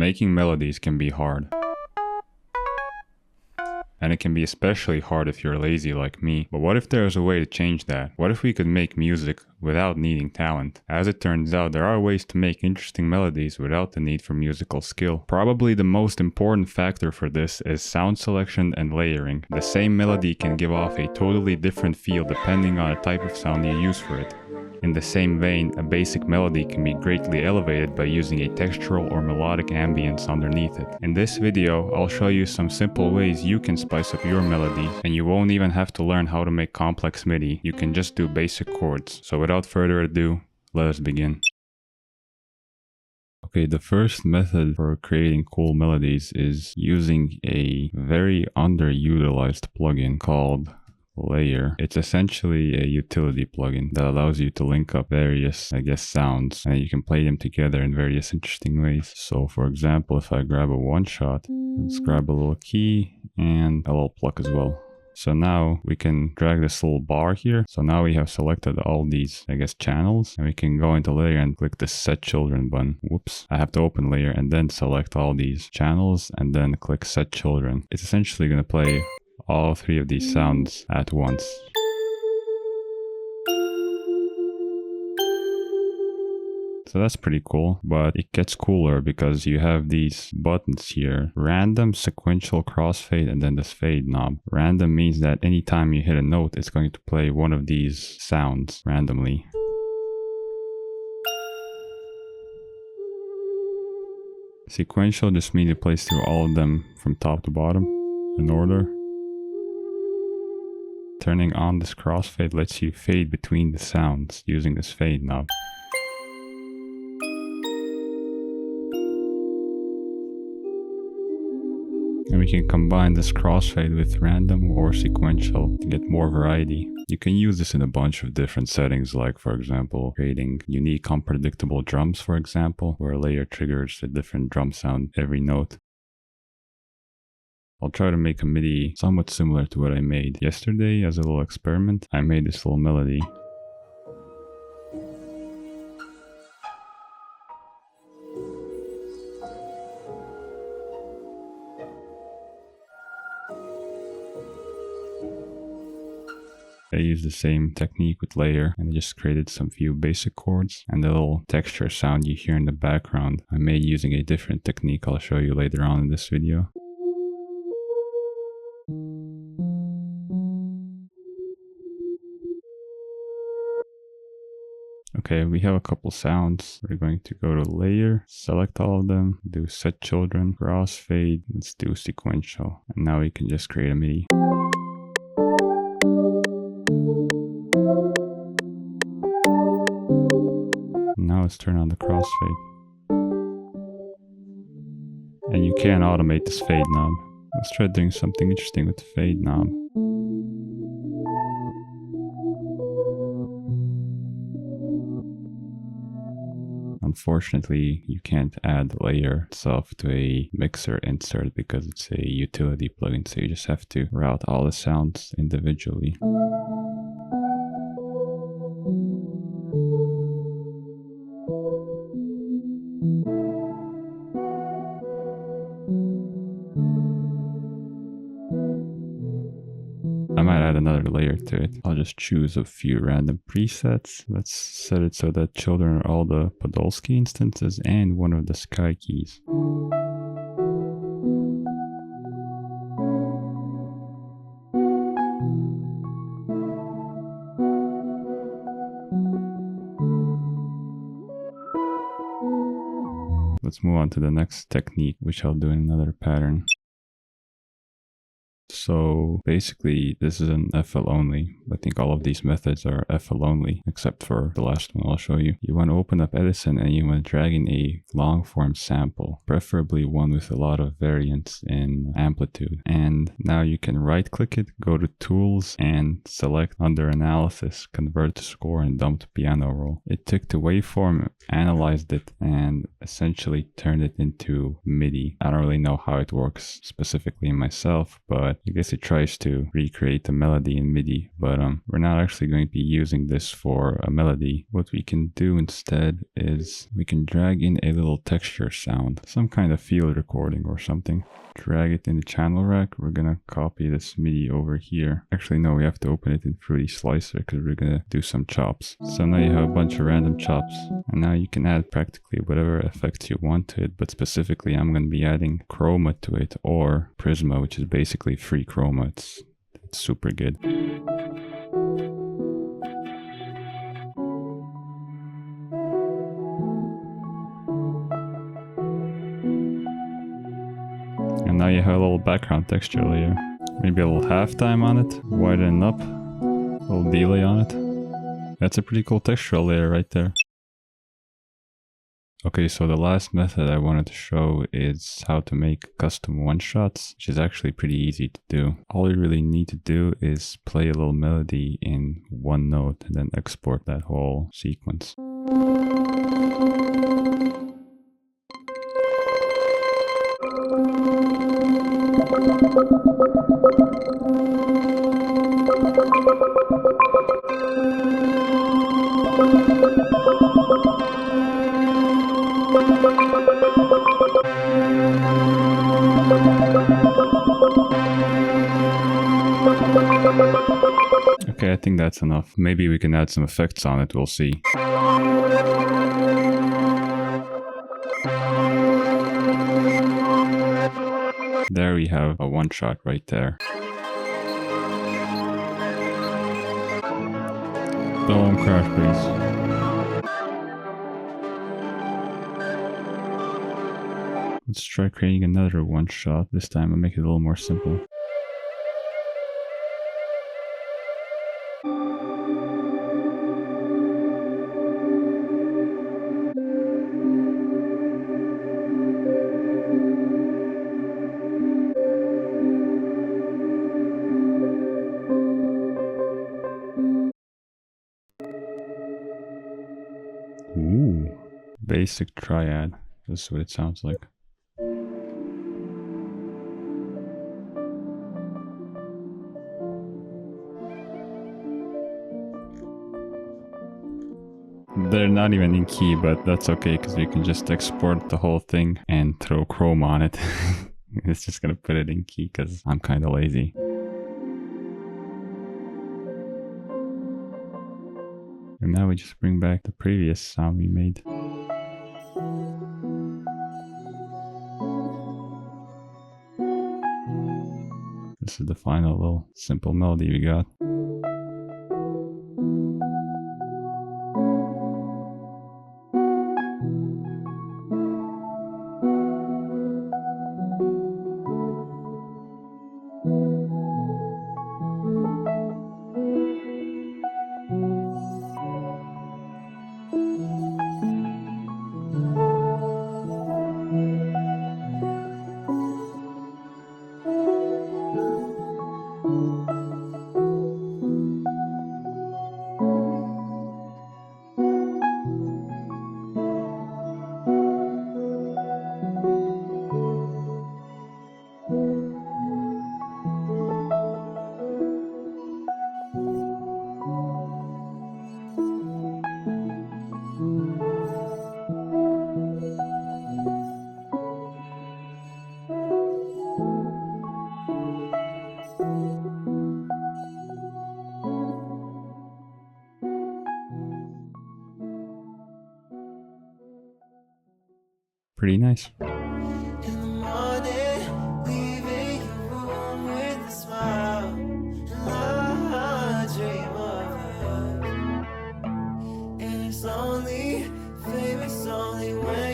Making melodies can be hard. And it can be especially hard if you're lazy like me. But what if there's a way to change that? What if we could make music without needing talent? As it turns out, there are ways to make interesting melodies without the need for musical skill. Probably the most important factor for this is sound selection and layering. The same melody can give off a totally different feel depending on the type of sound you use for it. In the same vein, a basic melody can be greatly elevated by using a textural or melodic ambience underneath it. In this video, I'll show you some simple ways you can spice up your melodies, and you won't even have to learn how to make complex MIDI. You can just do basic chords. So without further ado, let us begin. Okay, the first method for creating cool melodies is using a very underutilized plugin called Layer. It's essentially a utility plugin that allows you to link up various, sounds, and you can play them together in various interesting ways. So for example, if I grab a one shot, let's grab a little key and a little pluck as well. So now we can drag this little bar here. So now we have selected all these, channels, and we can go into Layer and click the Set Children button. Whoops, I have to open Layer and then select all these channels and then click Set Children. It's essentially going to play all three of these sounds at once. So that's pretty cool, but it gets cooler because you have these buttons here: random, sequential, crossfade, and then this fade knob. Random means that anytime you hit a note, it's going to play one of these sounds randomly. Sequential just means it plays through all of them from top to bottom in order. Turning on this crossfade lets you fade between the sounds using this fade knob. And we can combine this crossfade with random or sequential to get more variety. You can use this in a bunch of different settings, like for example, creating unique unpredictable drums, for example, where a layer triggers a different drum sound every note. I'll try to make a MIDI somewhat similar to what I made yesterday as a little experiment. I made this little melody. I used the same technique with Layer, and I just created some few basic chords, and the little texture sound you hear in the background I made using a different technique I'll show you later on in this video. Okay, we have a couple sounds. We're going to go to Layer, select all of them, do Set Children, Crossfade, let's do Sequential. And now we can just create a MIDI. Now let's turn on the crossfade. And you can automate this fade knob. Let's try doing something interesting with the fade knob. Unfortunately, you can't add the layer itself to a mixer insert because it's a utility plugin, so you just have to route all the sounds individually. I might add another layer to it. I'll just choose a few random presets. Let's set it so that children are all the Podolsky instances and one of the sky keys. Let's move on to the next technique, which I'll do in another pattern. So basically this is an FL only. I think all of these methods are FL only, except for the last one I'll show you. You want to open up Edison and you want to drag in a long form sample, preferably one with a lot of variance in amplitude. And now you can right click it, go to Tools and select under Analysis, Convert to Score and Dump to Piano Roll. It took the waveform, analyzed it, and essentially turned it into MIDI. I don't really know how it works specifically myself, but I guess it tries to recreate the melody in MIDI, but we're not actually going to be using this for a melody. What we can do instead is we can drag in a little texture sound, some kind of field recording or something. Drag it in the channel rack. We're gonna copy this MIDI over here. Actually, no, we have to open it in Fruity Slicer because we're gonna do some chops. So now you have a bunch of random chops, and now you can add practically whatever effects you want to it, but specifically I'm gonna be adding chroma to it, or Prisma, which is basically free chroma. It's super good. And now you have a little background texture layer. Maybe a little halftime on it, widen up, a little delay on it. That's a pretty cool textural layer right there. Okay, so the last method I wanted to show is how to make custom one-shots, which is actually pretty easy to do. All you really need to do is play a little melody in one note and then export that whole sequence. Okay, I think that's enough. Maybe we can add some effects on it, we'll see. There we have a one-shot right there. Don't crash, please. Let's try creating another one-shot. This time I'll make it a little more simple. Ooh, basic triad. This is what it sounds like. They're not even in key, but that's okay because we can just export the whole thing and throw chroma on it. It's just gonna put it in key because I'm kind of lazy. And now we just bring back the previous sound we made. This is the final little simple melody we got. Pretty nice. In the morning, leaving your room with a smile, and I dream of her. And it's only, baby, it's only when